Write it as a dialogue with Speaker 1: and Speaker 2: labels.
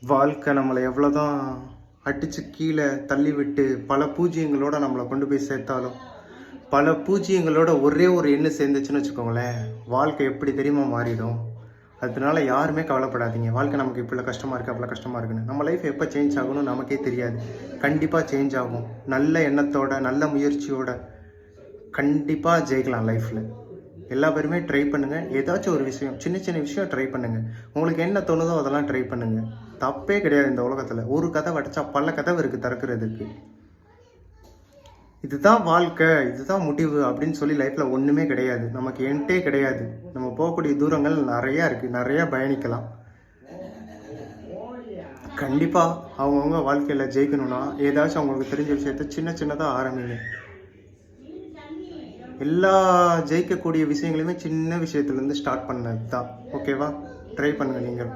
Speaker 1: வாழ்க்கை நம்மளை எவ்வளோதான் அடித்து கீழே தள்ளி விட்டு பல பூஜ்ஜியங்களோட நம்மளை கொண்டு போய் சேர்த்தாலும், பல பூஜ்ஜியங்களோட ஒரே ஒரு எண்ணு சேர்ந்துச்சுன்னு வச்சுக்கோங்களேன், வாழ்க்கை எப்படி தெரியுமா மாறிடும். அதனால யாருமே கவலைப்படாதீங்க. வாழ்க்கை நமக்கு இவ்வளோ கஷ்டமாக இருக்குது, அவ்வளோ கஷ்டமாக இருக்குன்னு. நம்ம லைஃப் எப்போ சேஞ்ச் ஆகணும்னு நமக்கே தெரியாது. கண்டிப்பாக சேஞ்ச் ஆகும். நல்ல எண்ணத்தோட, நல்ல முயற்சியோட கண்டிப்பாக ஜெயிக்கலாம் லைஃப்பில். எல்லா பேருமே ட்ரை பண்ணுங்கள். ஏதாச்சும் ஒரு விஷயம், சின்ன சின்ன விஷயம் ட்ரை பண்ணுங்கள். உங்களுக்கு என்ன தோணுதோ அதெல்லாம் ட்ரை பண்ணுங்கள். தப்பே கிடையாது இந்த உலகத்தில். ஒரு கதவை அடைச்சா பல கதவு இருக்குது திறக்கிறதுக்கு. இதுதான் வாழ்க்கை, இதுதான் முடிவு அப்படின்னு சொல்லி லைஃப்பில் ஒன்றுமே கிடையாது. நமக்கு என்டே கிடையாது. நம்ம போகக்கூடிய தூரங்கள் நிறையா இருக்குது, நிறையா பயணிக்கலாம். கண்டிப்பாக அவங்கவுங்க வாழ்க்கையில் ஜெயிக்கணும்னா ஏதாச்சும் அவங்களுக்கு தெரிஞ்ச விஷயத்த சின்ன சின்னதாக ஆரம்பிங்க. எல்லா ஜெயிக்கக்கூடிய விஷயங்களையுமே சின்ன விஷயத்துலேருந்து ஸ்டார்ட் பண்ணது தான். ஓகேவா? ட்ரை பண்ணுங்கள் நீங்கள்.